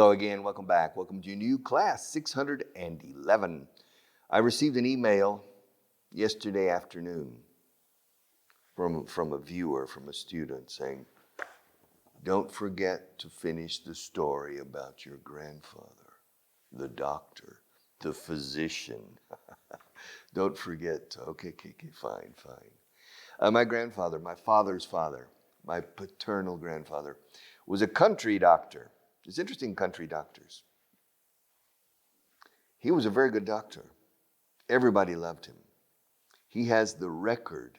Hello again, welcome back. Welcome to new class 611. I received an email yesterday afternoon from a viewer, from a student saying, don't forget to finish the story about your grandfather, the doctor, the physician. Don't forget. Okay, fine. My grandfather, my father's father, my paternal grandfather, was a country doctor. There's interesting country doctors. He was a very good doctor. Everybody loved him. He has the record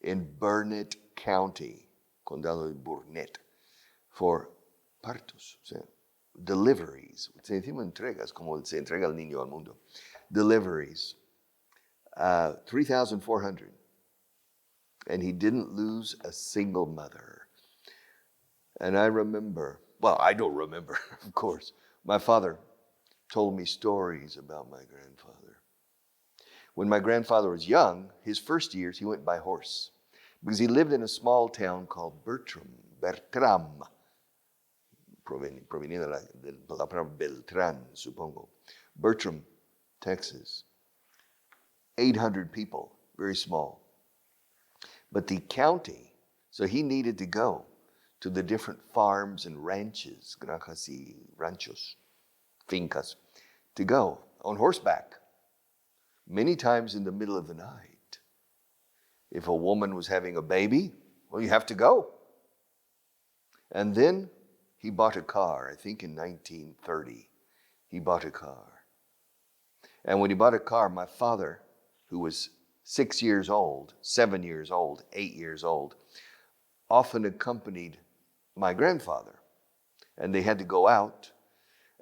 in Burnett County, Condado de Burnett, for partos, o sea, deliveries. Se decimos entregas, como se entrega el niño al mundo. Deliveries, 3,400. And he didn't lose a single mother. And I remember, well, I don't remember, of course. My father told me stories about my grandfather. When my grandfather was young, his first years, he went by horse because he lived in a small town called Bertram, proveniendo de la palabra Beltrán, supongo. Bertram, Texas. 800 people, very small. But the county, so he needed to go to the different farms and ranches, granjas y ranchos, fincas, to go on horseback, many times in the middle of the night. If a woman was having a baby, well, you have to go. And then he bought a car, I think in 1930, he bought a car. And when he bought a car, my father, who was 6 years old, 7 years old, 8 years old, often accompanied my grandfather. And they had to go out,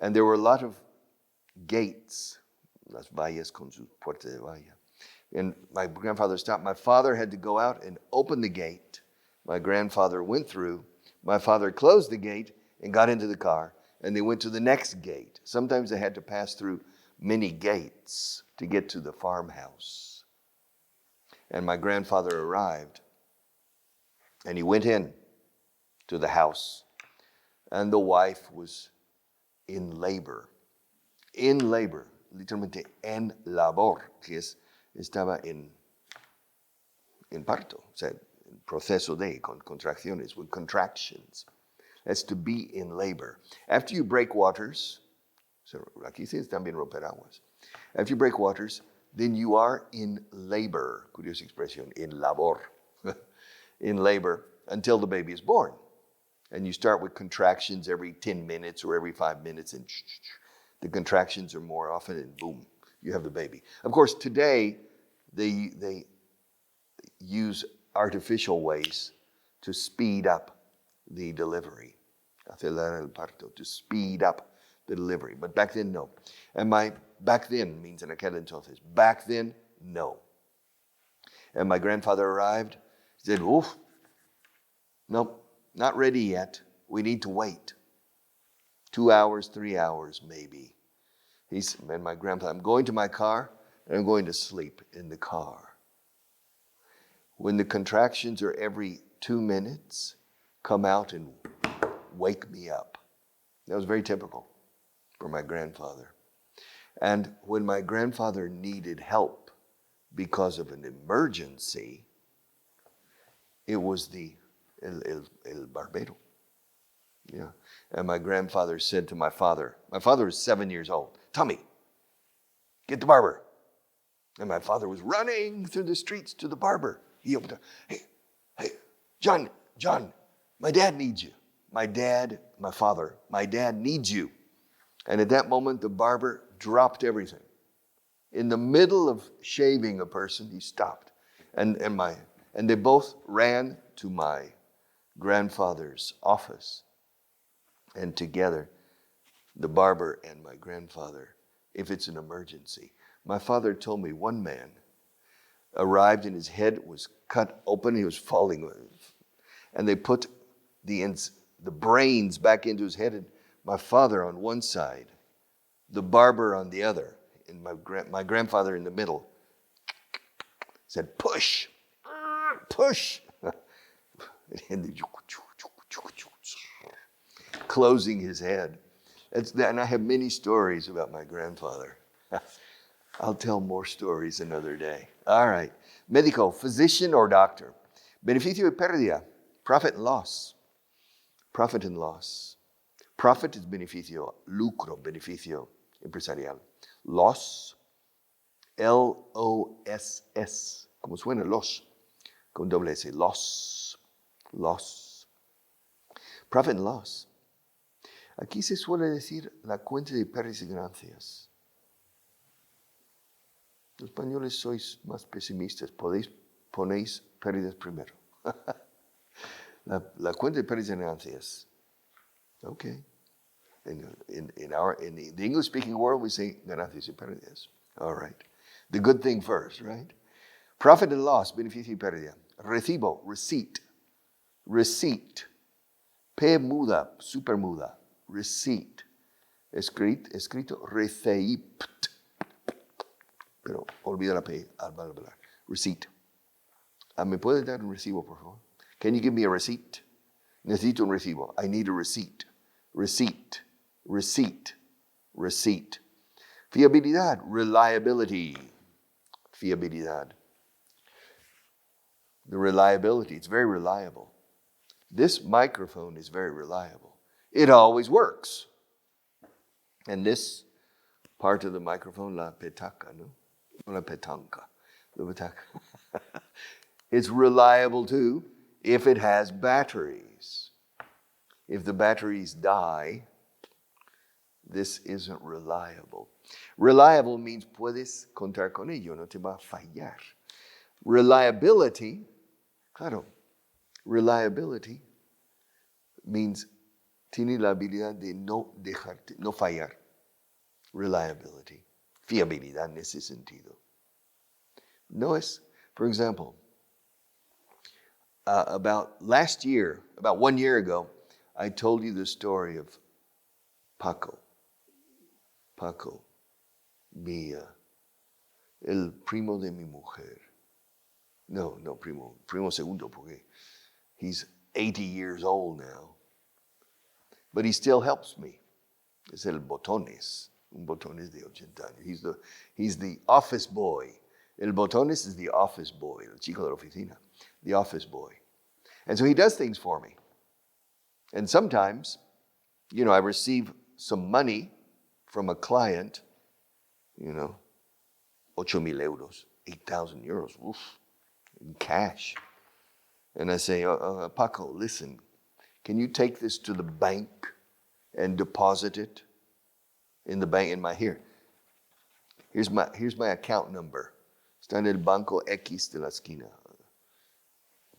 and there were a lot of gates, las vallas con su puerta de valla. And my grandfather stopped. My father had to go out and open the gate. My grandfather went through. My father closed the gate and got into the car, and they went to the next gate. Sometimes they had to pass through many gates to get to the farmhouse. And my grandfather arrived, and he went in to the house, and the wife was in labor, literalmente en labor, que estaba en parto, o sea, en proceso de, con contracciones, with contractions. That's to be in labor. After you break waters, so aquí sí es también romper aguas. After you break waters, then you are in labor, curiosa expresión, in labor, in labor until the baby is born. And you start with contractions every 10 minutes or every 5 minutes, and the contractions are more often, and boom, you have the baby. Of course, today, they use artificial ways to speed up the delivery, acelerar el parto, to speed up the delivery. But back then, no. And back then means en aquel entonces. Back then, no. And my grandfather arrived, said, oof, nope. Not ready yet. We need to wait. 2 hours, 3 hours, maybe. And my grandpa, I'm going to my car and I'm going to sleep in the car. When the contractions are every 2 minutes, come out and wake me up. That was very typical for my grandfather. And when my grandfather needed help because of an emergency, it was el barbero. Yeah. And my grandfather said to my father was 7 years old, Tommy, get the barber. And my father was running through the streets to the barber. He opened up, hey, John, my dad needs you. My dad needs you. And at that moment, the barber dropped everything. In the middle of shaving a person, he stopped. And they both ran to my grandfather's office. And together, the barber and my grandfather, if it's an emergency. My father told me one man arrived and his head was cut open. He was falling. And they put the brains back into his head. And my father on one side, the barber on the other, and my grandfather in the middle said, push. And closing his head. And I have many stories about my grandfather. I'll tell more stories another day. All right. Médico, physician or doctor. Beneficio y pérdida. Profit and loss. Profit and loss. Profit is beneficio. Lucro, beneficio empresarial. Loss, L-O-S-S. Como suena, los. Con doble S. Loss. Loss. Profit and loss. Aquí se suele decir la cuenta de pérdidas y ganancias. Los españoles sois más pesimistas. Ponéis pérdidas primero. la cuenta de pérdidas y ganancias. Okay. In the English-speaking world, we say ganancias y pérdidas. All right. The good thing first, right? Profit and loss, beneficio y pérdida. Recibo, receipt. Receipt. P muda, super muda. Receipt. Escrito receipt. Pero olvida la P al hablar. Receipt. ¿Me puedes dar un recibo, por favor? Can you give me a receipt? Necesito un recibo. I need a receipt. Receipt. Receipt. Receipt. Fiabilidad. Reliability. Fiabilidad. The reliability. It's very reliable. This microphone is very reliable. It always works. And this part of the microphone, la petaca, no? La petanca. La petaca. It's reliable too if it has batteries. If the batteries die, this isn't reliable. Reliable means puedes contar con ello, no te va a fallar. Reliability, claro, reliability means tiene la habilidad de no dejarte, no fallar. Reliability, fiabilidad en ese sentido. No es, for example, about 1 year ago, I told you the story of Paco, el primo de mi mujer. No, primo segundo, porque he's 80 years old now. But he still helps me. Es el Botones, un Botones de 80 años. He's the office boy. El Botones is the office boy, el chico de la oficina, the office boy. And so he does things for me. And sometimes, I receive some money from a client, 8,000 euros, 8,000 euros, in cash. And I say, Paco, listen, can you take this to the bank and deposit it in the bank here's my account number. Está en el Banco X de la esquina.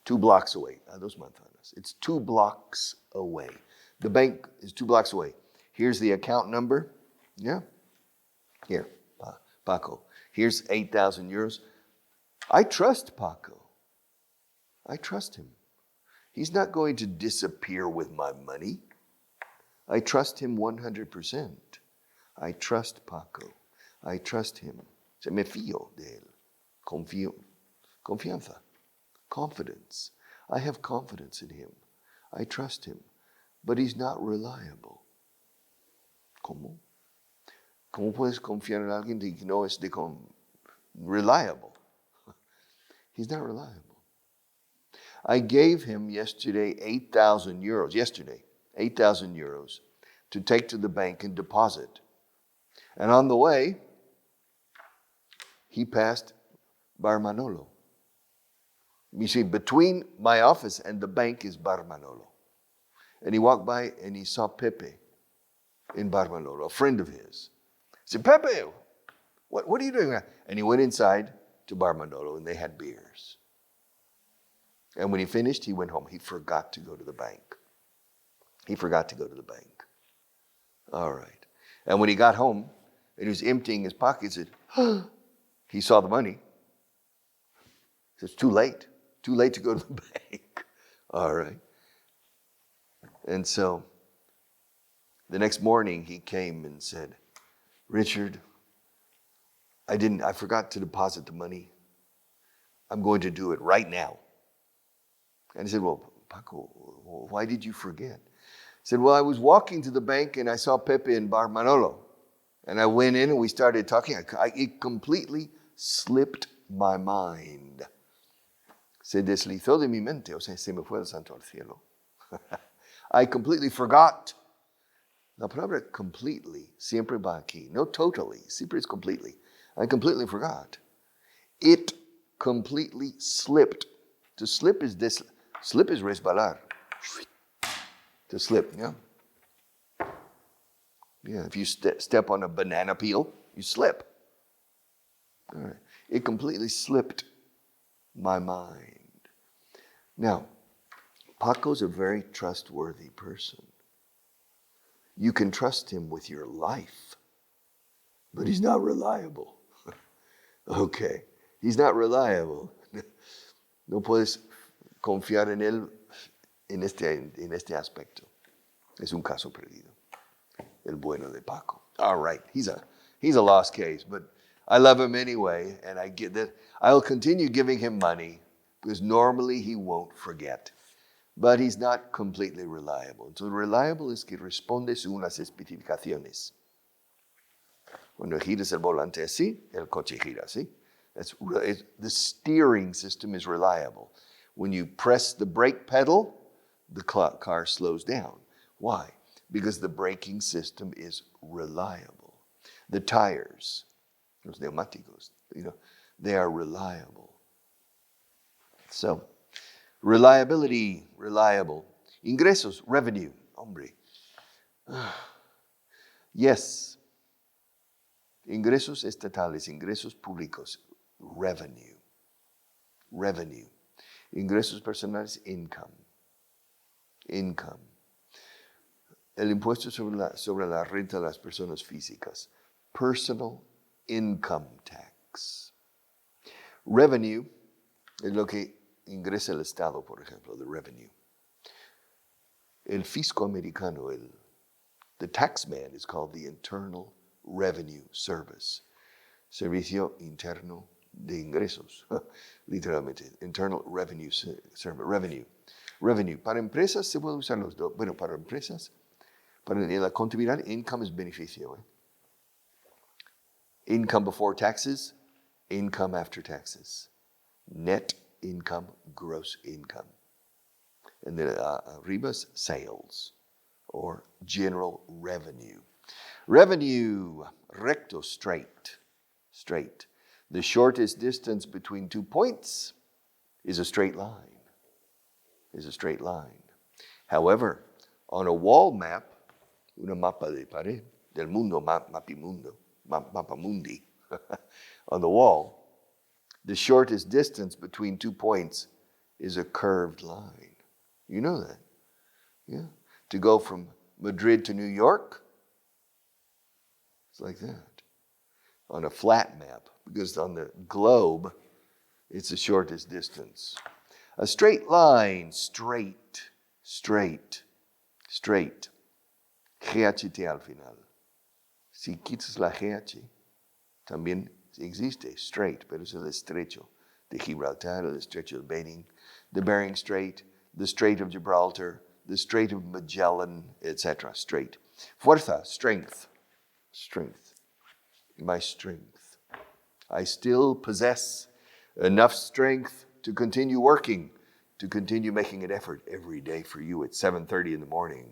2 blocks away. A 2 manzanas. It's 2 blocks away. The bank is 2 blocks away. Here's the account number. Yeah. Here, Paco. Here's 8,000 euros. I trust Paco. I trust him. He's not going to disappear with my money. I trust him 100%. I trust Paco. I trust him. Se me fío de él. Confío. Confianza. Confidence. I have confidence in him. I trust him. But he's not reliable. ¿Cómo? ¿Cómo puedes confiar en alguien que no es reliable? He's not reliable. I gave him yesterday 8,000 euros. 8,000 euros to take to the bank and deposit. And on the way, he passed Bar Manolo. You see, between my office and the bank is Bar Manolo. And he walked by and he saw Pepe in Bar Manolo, a friend of his. He said, Pepe, what are you doing? And he went inside to Bar Manolo and they had beers. And when he finished, he went home. He forgot to go to the bank. All right. And when he got home and he was emptying his pockets, he saw the money. He said, it's too late. Too late to go to the bank. All right. And so the next morning he came and said, Richard, I forgot to deposit the money. I'm going to do it right now. And I said, well, Paco, why did you forget? said, well, I was walking to the bank and I saw Pepe in Bar Manolo. And I went in and we started talking. It completely slipped my mind. Se deslizó de mi mente, o sea, se me fue el santo al cielo. I completely forgot. La palabra completely siempre va aquí. No totally, siempre es completely. I completely forgot. It completely slipped. To slip is resbalar. To slip, yeah? Yeah, if you step on a banana peel, you slip. All right. It completely slipped my mind. Now, Paco's a very trustworthy person. You can trust him with your life, but he's not reliable. Okay, he's not reliable. No puedes confiar en él en este aspecto. Es un caso perdido. El bueno de Paco. All right, he's a lost case, but I love him anyway, and I get that. I'll continue giving him money because normally he won't forget. But he's not completely reliable. So reliable es que responde según las especificaciones. Cuando giras el volante así, el coche gira así. The steering system is reliable. When you press the brake pedal, the car slows down. Why? Because the braking system is reliable. The tires, los neumáticos, they are reliable. So, reliability, reliable. Ingresos, revenue, hombre. Yes. Ingresos estatales, ingresos públicos, revenue. Revenue. Ingresos personales, income. Income. El impuesto sobre la renta de las personas físicas. Personal income tax. Revenue es lo que ingresa el Estado, por ejemplo, the revenue. El fisco americano, the tax man is called the Internal Revenue Service. Servicio Interno de Ingresos. Literalmente, Internal Revenue Service. Revenue. Para empresas se puede usar los dos. Bueno, para empresas, para la contabilidad, income es beneficio. Income before taxes, income after taxes. Net income, gross income. And then arriba's sales or general revenue. Revenue, recto, straight. The shortest distance between 2 points is a straight line. However, on a wall map, una mapa de pared, del mundo, mapimundo, mapa mundi, on the wall, the shortest distance between 2 points is a curved line. You know that, yeah? To go from Madrid to New York, it's like that. On a flat map, because on the globe, it's the shortest distance. A straight line, straight. GHT al final. Si quitas la GH, también existe straight, pero es el estrecho de Gibraltar, el estrecho de Bering, the Bering Strait, the Strait of Gibraltar, the Strait of Magellan, etc. Straight. Fuerza, strength. My strength. I still possess enough strength to continue working, to continue making an effort every day for you at 7:30 in the morning.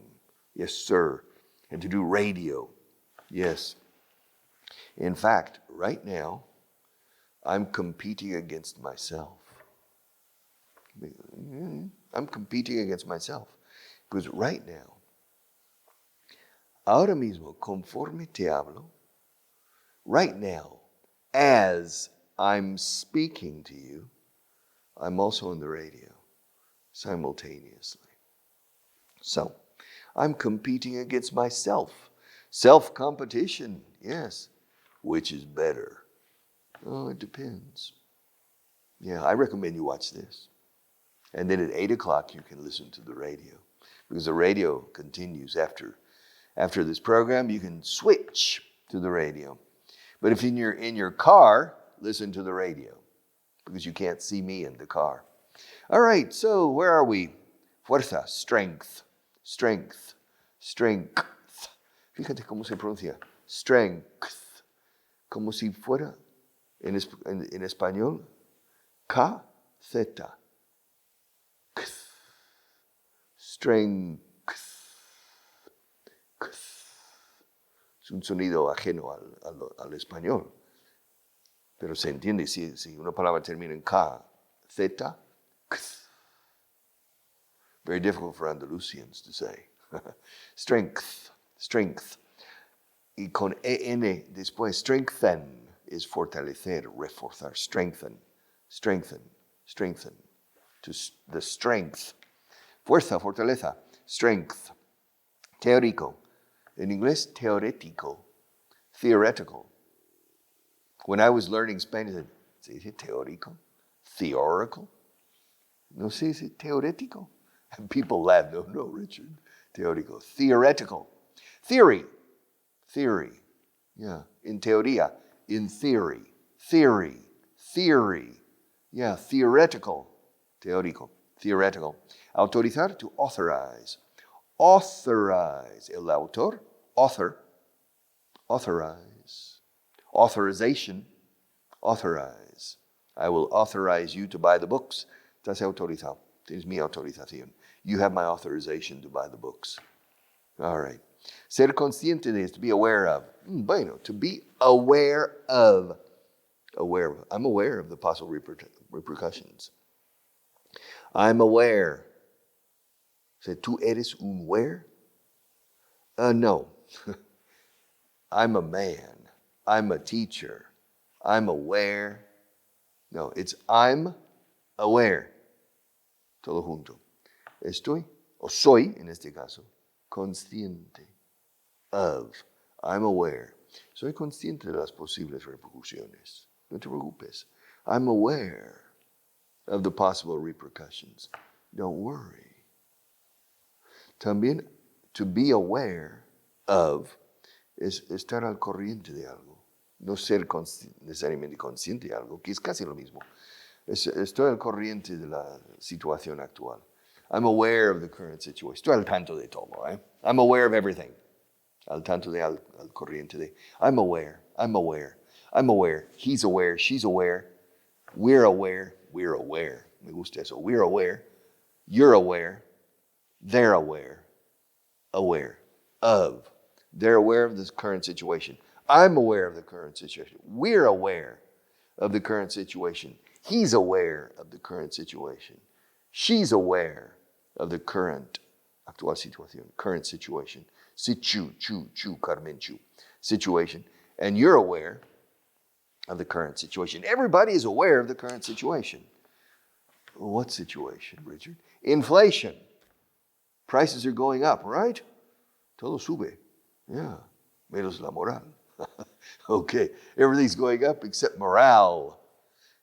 Yes, sir. And to do radio. Yes. In fact, right now, I'm competing against myself. I'm competing against myself. Because right now, ahora mismo, conforme te hablo, right now, as I'm speaking to you, I'm also on the radio simultaneously. So, I'm competing against myself. Self-competition, yes. Which is better? Oh, it depends. Yeah, I recommend you watch this. And then at 8 o'clock, you can listen to the radio. Because the radio continues after this program. You can switch to the radio. But if in your car, listen to the radio. Because you can't see me in the car. All right, so where are we? Fuerza, strength. Strength. Fíjate cómo se pronuncia. Strength. Como si fuera en español K, Z. Strength. Es un sonido ajeno al español. Pero se entiende si una palabra termina en K, Z. Very difficult for Andalusians to say. Strength. Strength. Y con EN después, strengthen es fortalecer, reforzar. Strengthen. Strengthen. Strengthen. The strength. Fuerza, fortaleza. Strength. Teórico. En inglés, teorético. Theoretical. When I was learning Spanish, I said, ¿se dice teórico? Theoretical? No se dice teorético. And people laugh. No, Richard. Teórico. Theoretical. Theory. Theory. Yeah. In teoría. In theory. Theory. Theory. Yeah. Theoretical. Teórico. Theoretical. Autorizar, to authorize. Authorize. El autor. Author. Authorize. Authorization. Authorize. I will authorize you to buy the books. Estás autorizado. Tienes mi autorización. You have my authorization to buy the books. All right. Ser consciente de, to be aware of. Bueno, to be aware of. Aware of. I'm aware of the possible repercussions. I'm aware. So, ¿tú eres un where? No. I'm a man. I'm a teacher. I'm aware. No, it's I'm aware. Todo junto. Estoy, o soy, en este caso, consciente of. I'm aware. Soy consciente de las posibles repercusiones. No te preocupes. I'm aware of the possible repercussions. Don't worry. También, to be aware of es estar al corriente de algo. No ser necesariamente consciente de algo, que es casi lo mismo. Estoy al corriente de la situación actual. I'm aware of the current situation. Estoy al tanto de todo. I'm aware of everything. Al tanto de, al corriente de. I'm aware. I'm aware. I'm aware. He's aware. She's aware. We're aware. We're aware. Me gusta eso. We're aware. You're aware. They're aware. Aware of. They're aware of this current situation. I'm aware of the current situation. We're aware of the current situation. He's aware of the current situation. She's aware of the current actual situación, current situation. Carmen Chu, situation. And you're aware of the current situation. Everybody is aware of the current situation. What situation, Richard? Inflation. Prices are going up, right? Todo sube. Yeah. Menos la moral. Okay. Everything's going up except morale.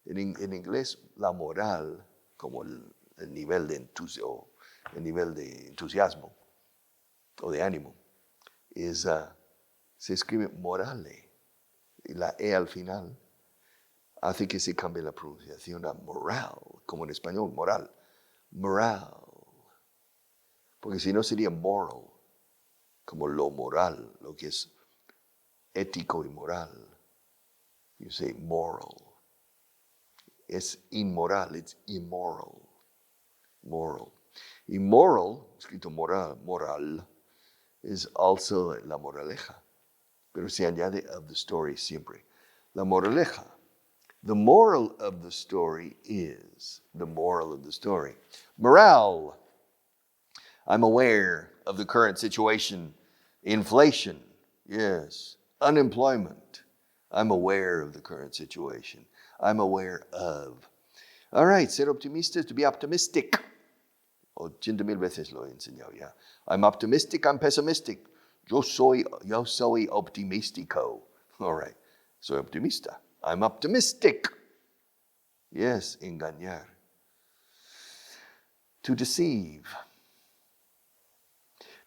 En inglés, la moral, como el nivel de entusiasmo o de ánimo, se escribe morale. Y la E al final hace que se cambie la pronunciación a moral, como en español, moral. Moral. Porque si no sería moral, como lo moral, lo que es ético y moral. You say moral. Es inmoral, it's immoral. Moral. Immoral, escrito moral, is also la moraleja. Pero se añade of the story siempre. La moraleja. The moral of the story is the moral of the story. Morale. I'm aware of the current situation. Inflation. Yes. Unemployment. I'm aware of the current situation. I'm aware of. All right, ser optimista is to be optimistic. 80,000 veces lo he enseñado ya. I'm optimistic, I'm pessimistic. Yo soy optimístico. All right, soy optimista. I'm optimistic. Yes, engañar. To deceive.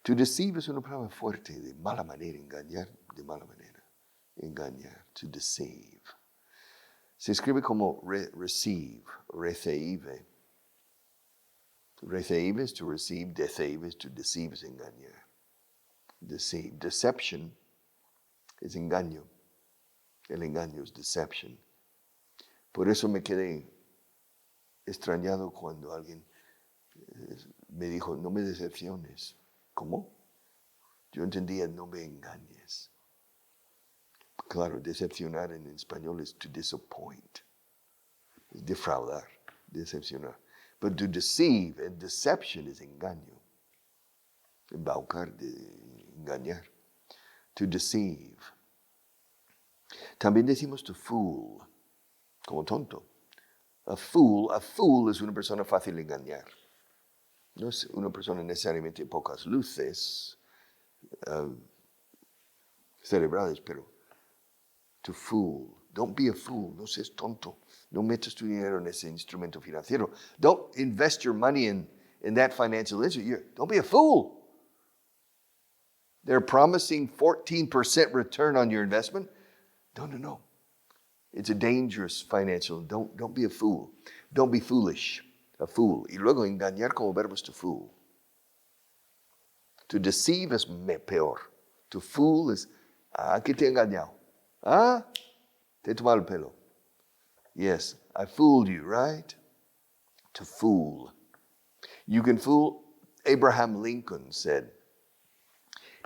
To deceive es una palabra fuerte, de mala manera, engañar, de mala manera. Engañar, to deceive. Se escribe como receive, receive. Receive is to receive, deceive is to deceive, es engañar. Deceive. Deception es engaño. El engaño es deception. Por eso me quedé extrañado cuando alguien me dijo, no me decepciones. ¿Cómo? Yo entendía, no me engañes. Claro, decepcionar en español es to disappoint. Es defraudar, decepcionar. But to deceive, and deception es engaño. Embaucar, engañar. To deceive. También decimos to fool, como tonto. A fool es una persona fácil de engañar. No es una persona necesariamente de pocas luces cerebrales, pero to fool. Don't be a fool. No seas tonto. No metas tu dinero en ese instrumento financiero. Don't invest your money in that financial instrument. Don't be a fool. They're promising 14% return on your investment. No. It's a dangerous financial. Don't be a fool. Don't be foolish. A fool. Y luego engañar como verbo es to fool. To deceive es peor. To fool es, que te he engañado. Te he tomado el pelo. Yes, I fooled you, right? To fool. You can fool, Abraham Lincoln said,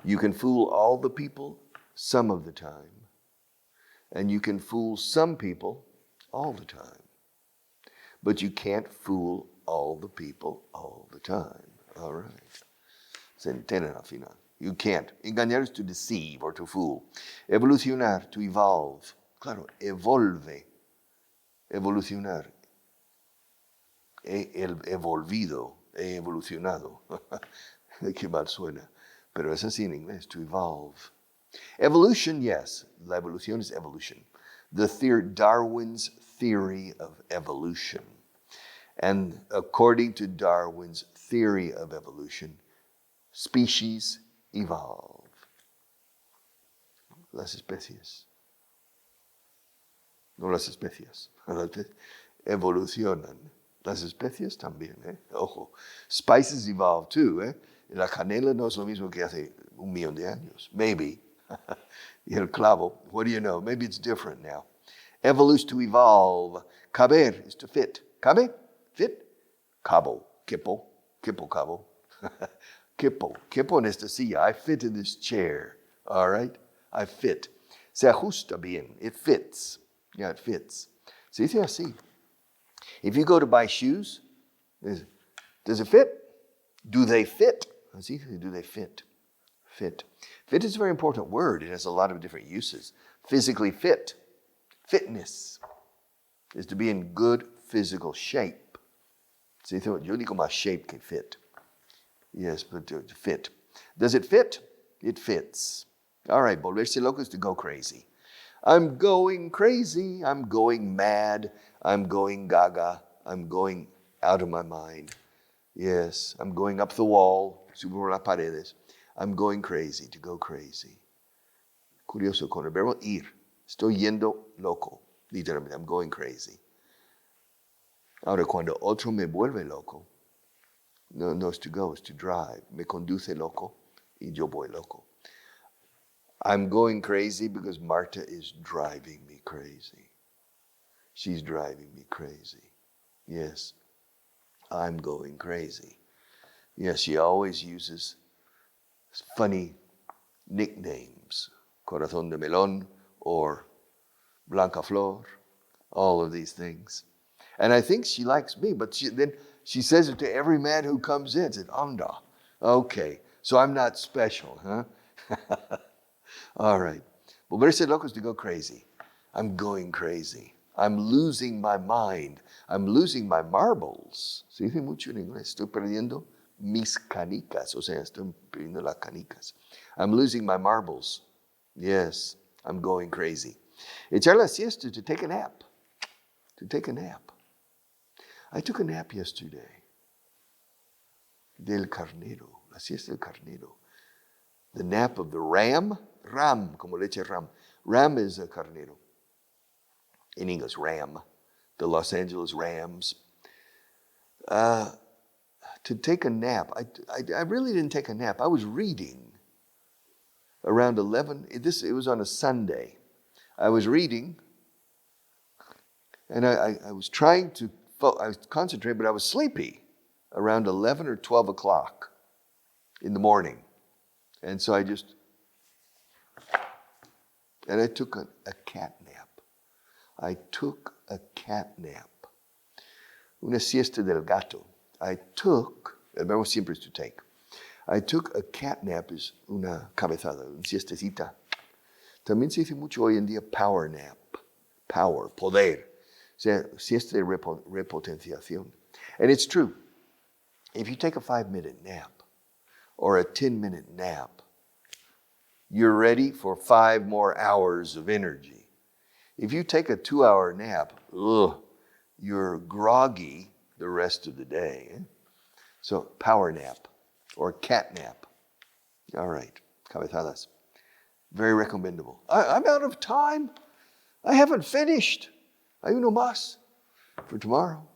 you can fool all the people some of the time, and you can fool some people all the time. But you can't fool all the people all the time. All right. Se entienden al final. You can't. Engañar es to deceive or to fool. Evolucionar, to evolve. Claro, evolve. Evolucionar. He evolvido. He evolucionado. Qué mal suena. Pero es así en inglés, to evolve. Evolution, yes. La evolución es evolution. Darwin's theory of evolution. And according to Darwin's theory of evolution, species evolve. Las especies. No las especies. Evolucionan. Las especies también, Ojo. Spices evolve too, La canela no es lo mismo que hace 1,000,000 de años. Maybe. Y el clavo, what do you know? Maybe it's different now. Evolve, to evolve. Caber is to fit. Cabe? Fit? Cabo. Kipo, cabo. Kipo en esta silla. I fit in this chair. All right? I fit. Se ajusta bien. It fits. Yeah, it fits. Se dice así. If you go to buy shoes, does it fit? Do they fit? Así, do they fit? Fit. Fit is a very important word. It has a lot of different uses. Physically fit. Fitness is to be in good physical shape. Se dice, yo digo más shape que fit. Yes, but to fit. Does it fit? It fits. All right, volverse loco is to go crazy. I'm going crazy. I'm going mad. I'm going gaga. I'm going out of my mind. Yes, I'm going up the wall. Subo por las paredes. I'm going crazy, to go crazy. Curioso, con el verbo ir. Estoy yendo loco. Literalmente, I'm going crazy. Ahora, cuando otro me vuelve loco, no es to go, es to drive. Me conduce loco y yo voy loco. I'm going crazy because Marta is driving me crazy. She's driving me crazy. Yes, I'm going crazy. Yes, she always uses funny nicknames. Corazón de melón or Blanca Flor. All of these things. And I think she likes me, but then she says it to every man who comes in. Said, anda. Okay, so I'm not special, huh? All right. Volverse loco is to go crazy. I'm going crazy. I'm losing my mind. I'm losing my marbles. Se dice mucho en inglés. Estoy perdiendo mis canicas. O sea, estoy perdiendo las canicas. I'm losing my marbles. Yes, I'm going crazy. Echar la siesta, to take a nap. To take a nap. I took a nap yesterday. Del carnero. La siesta del carnero. The nap of the ram. Ram, como leche ram. Ram is a carnero. In English, ram. The Los Angeles Rams. To take a nap. I really didn't take a nap. I was reading. around 11. It was on a Sunday. I was reading, and I was trying to concentrate, but I was sleepy around 11 or 12 o'clock in the morning. And so I took a cat nap. I took a cat nap. Una siesta del gato. El verbo siempre es to take. I took a cat nap, es una cabezada, una siestecita. También se dice mucho hoy en día power nap. Power, poder. O sea, siesta de repotenciación. And it's true. If you take a 5-minute nap or a 10-minute nap, you're ready for 5 more hours of energy. If you take a 2-hour nap, you're groggy the rest of the day. So power nap or cat nap. All right, cabezadas. Very recommendable. I'm out of time. I haven't finished. Hay uno más for tomorrow.